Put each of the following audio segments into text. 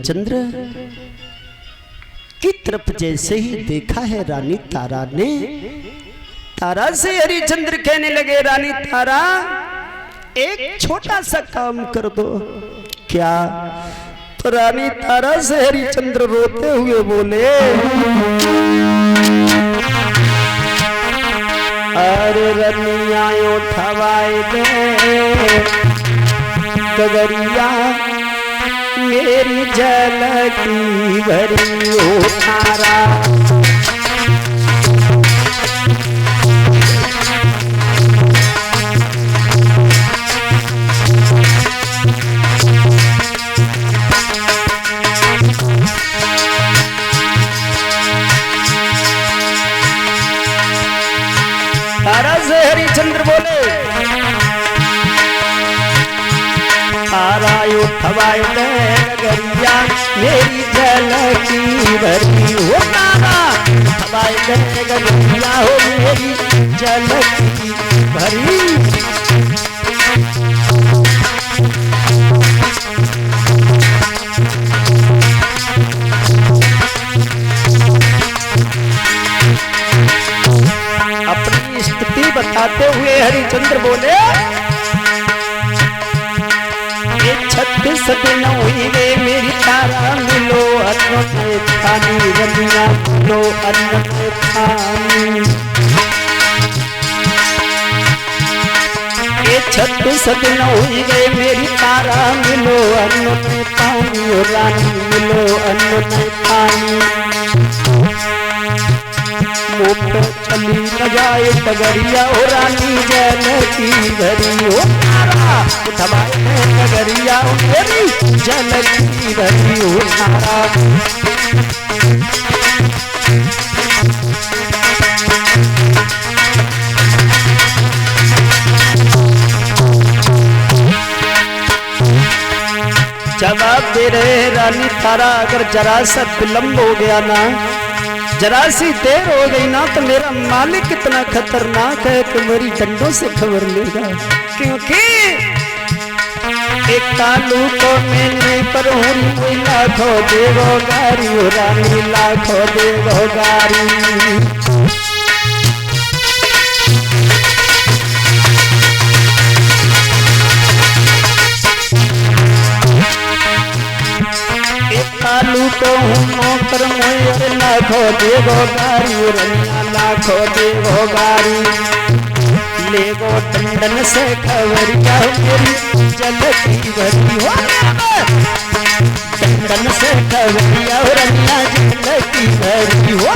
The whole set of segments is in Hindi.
हरिचंद्र की तरफ जैसे ही देखा है रानी तारा ने, तारा से हरिचंद्र कहने लगे, रानी तारा एक छोटा सा काम कर दो। क्या? तो रानी तारा से हरिचंद्र रोते हुए बोले, अरे रनिया उठवाए दे गगरिया मेरी झलकी भरी हो तारा। तारा से हरिचंद्र बोले, तारा उठवाए दे गगरिया मेरी झलकी भरी हो तारा, उठवाए दे गगरिया हो मेरी झलकी भरी। अपनी स्थिति बताते हुए हरिचंद्र बोले, ये 36 दिन हुई वे मेरी तारा मिलो अन्न में खानी रनिया मिलो अन्न में खानी। ये 36 दिन हुई वे मेरी तारा मिलो अन्न में पानी रानी मिलो अन्न में पानी। मुँह पे चली न जाए डगरिया हो रानी झलकी भरी हो तारा, उठवाए दे डगरिया हो मेरी झलकी भरी हो तारा। जवाब दे रहे रानी तारा, अगर जरा सा विलंब हो गया ना, जरा सी देर हो गई ना, तो मेरा मालिक इतना खतरनाक है कि मेरी डंडों से खबर लेगा। क्योंकि एक तालू को मैंने पर हूँ लाखों देवो गारी हो रानी लाखों देवो गारी। आलू को नौकर मोयर लाखों देवो गारी रनिया लाखों देवो गारी। लेगो टंडन से खबरिया मेरी झलकी भरी हो, टंडन से खबरिया रनिया झलकी भरी हो,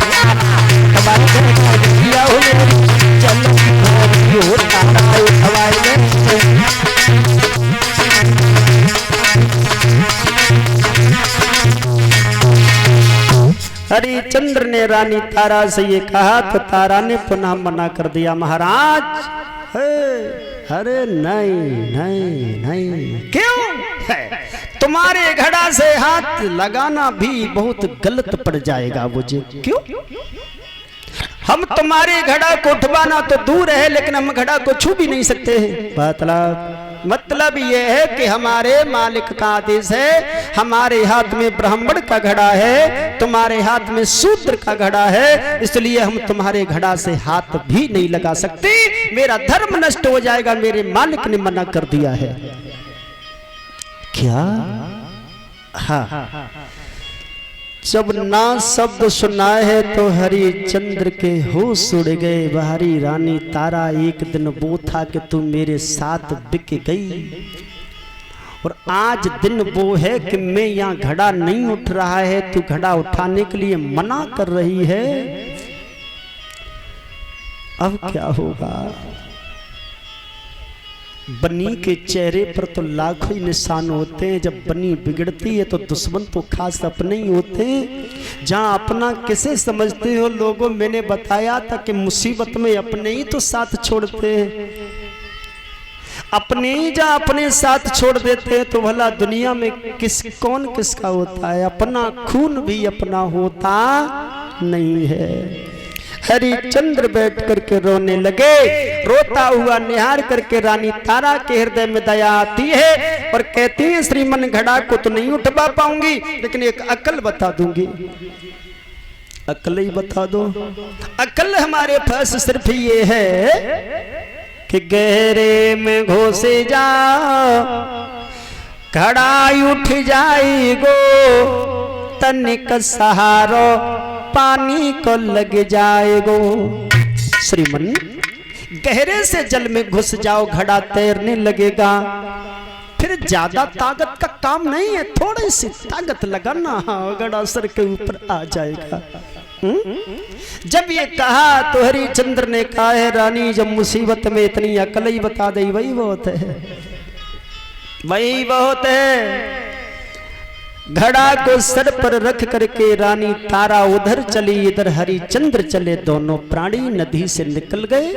हमारे खबरिया हो मेरी झलकी भरी हो तारा। उठवाए हरिचंद्र ने रानी तारा से ये कहा तो तारा ने पुनः मना कर दिया, महाराज अरे नहीं नहीं नहीं। क्यों? तुम्हारे घड़ा से हाथ लगाना भी बहुत गलत पड़ जाएगा मुझे। क्यों? हम तुम्हारे घड़ा को उठवाना तो दूर है, लेकिन हम घड़ा को छू भी नहीं सकते हैं। मतलब ये है कि हमारे मालिक का आदेश है, हमारे हाथ में ब्राह्मण का घड़ा है, तुम्हारे हाथ में शूद्र का घड़ा है, इसलिए हम तुम्हारे घड़ा से हाथ भी नहीं लगा सकते, मेरा धर्म नष्ट हो जाएगा, मेरे मालिक ने मना कर दिया है। क्या? हाँ, जब ना शब्द सुनाए है तो हरिचंद्र के होश उड़ गए। बाहरी रानी तारा एक दिन वो था कि तू मेरे साथ बिक गई, और आज दिन वो है कि मैं यहाँ घड़ा नहीं उठ रहा है, तू घड़ा उठाने के लिए मना कर रही है। अब क्या होगा? बनी के चेहरे पर तो लाखों ही निशान होते हैं, जब बनी बिगड़ती है तो दुश्मन तो खास अपने ही होते हैं। जहां अपना किसे समझते हो लोगों, मैंने बताया था कि मुसीबत में अपने ही तो साथ छोड़ते हैं, अपने ही जहां अपने साथ छोड़ देते हैं तो भला दुनिया में कौन किसका होता है? अपना खून भी अपना होता नहीं है। हरिचंद्र बैठ करके रोने लगे। रोता हुआ निहार करके रानी तारा के हृदय में दया आती है और कहती है श्रीमन घड़ा को तो नहीं उठवा पाऊंगी, लेकिन एक अकल बता दूंगी। अकल ही बता दो। अकल हमारे पास सिर्फ ये है कि गहरे में घोसे जाओ, घड़ा उठ जाएगो, तनिक सहारो पानी को लग जाएगो। श्रीमन गहरे से जल में घुस जाओ, घड़ा तैरने लगेगा। फिर ज्यादा ताकत का काम नहीं है, थोड़ी सी ताकत लगाना, घड़ा सर के ऊपर आ जाएगा। जब ये कहा तो हरिचंद्र ने कहा है रानी जब मुसीबत में इतनी अकल ही बता दे वही बहुत है, वही बहुत है। घड़ा को सर पर रख करके रानी तारा उधर चली, इधर हरिचंद्र चले, दोनों प्राणी नदी से निकल गए।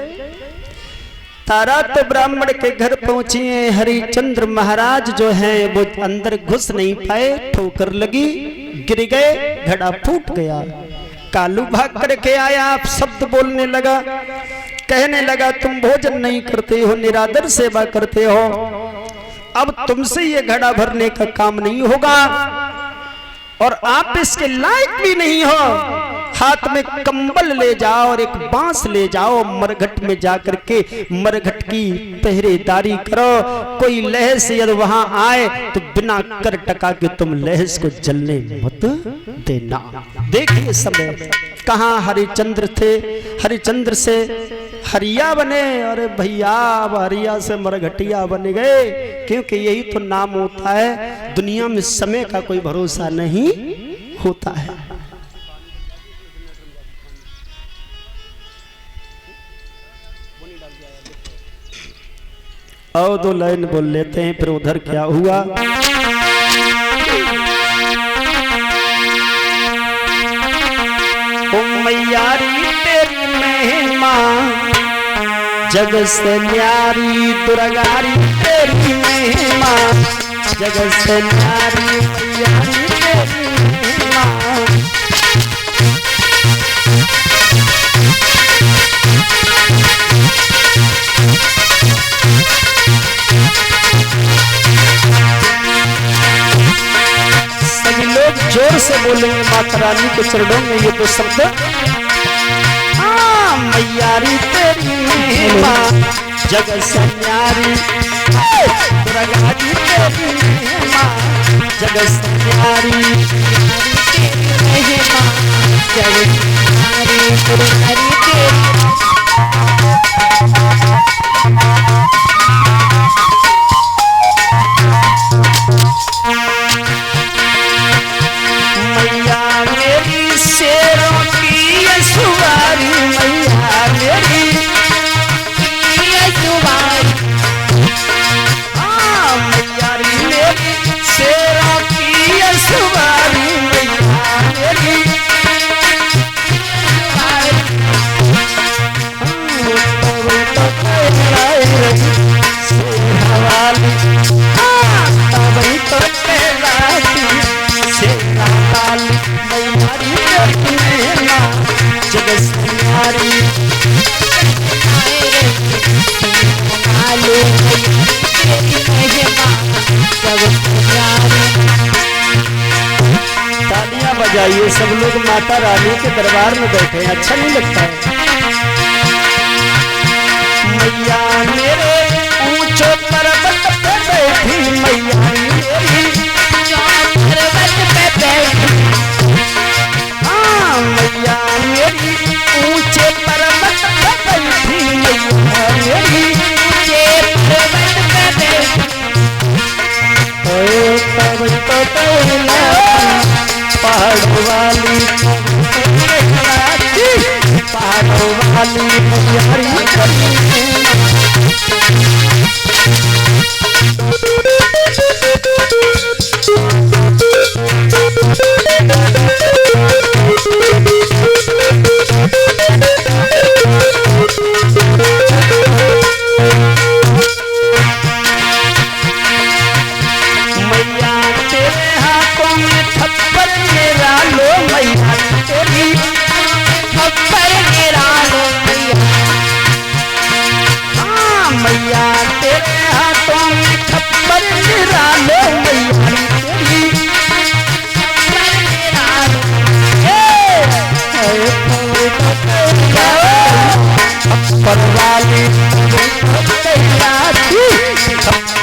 तारा तो ब्राह्मण के घर पहुंची है, हरिचंद्र महाराज जो हैं वो अंदर घुस नहीं पाए, ठोकर लगी, गिर गए, घड़ा फूट गया। कालू भाग करके आया, आप शब्द बोलने लगा, कहने लगा तुम भोजन नहीं करते हो, निरादर सेवा करते हो, अब तुमसे ये घड़ा भरने का काम नहीं होगा और आप इसके लायक भी नहीं हो। हाथ में कंबल ले जाओ और एक बांस ले जाओ, मरघट में जाकर के मरघट की पहरेदारी करो, कोई लहस यदि वहां आए तो बिना कर टका के तुम लहस को जलने मत देना। देखिए समय कहाँ हरिचंद्र थे, हरिचंद्र से हरिया बने, अरे भैया अब हरिया से मरघटिया बन गए, क्योंकि यही तो नाम होता है। दुनिया में समय का कोई भरोसा नहीं होता है। और दो लाइन बोल लेते हैं, फिर उधर क्या हुआ। ओ मैयारी तेरी महिमा जग से न्यारी, दुर्गारी तेरी महिमा जग से न्यारी, मैयारी तेरी महिमा। सभी लोग जोर से बोलेंगे माता रानी के चरणों में ये तो शब्द। हाँ मैयारी तेरी महिमा जग से न्यारी, दुर्गारी तेरी महिमा जग से न्यारी, महिमा जग से न्यारी, दुर्गारी तेरी। मैया मेरी शेरों की सवारी, मैया मेरी सवारी, हाँ मैया मेरी शेरों की सवारी, मैया मेरी तालियां बजाइए सब लोग, माता रानी के दरबार में बैठे हैं, अच्छा नहीं लगता है। मैया मेरे ऊंचो पर्वत पे बैठी, मैया मेरी पर्वत पे बैठी, हाँ मैया मेरी ऊंचे पर्वत पे बैठी, मैया मेरी ऊंचे पर्वत पे बैठी। पहाड़ों वाली पहाड़ों वाली मैयारी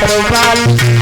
तरवाल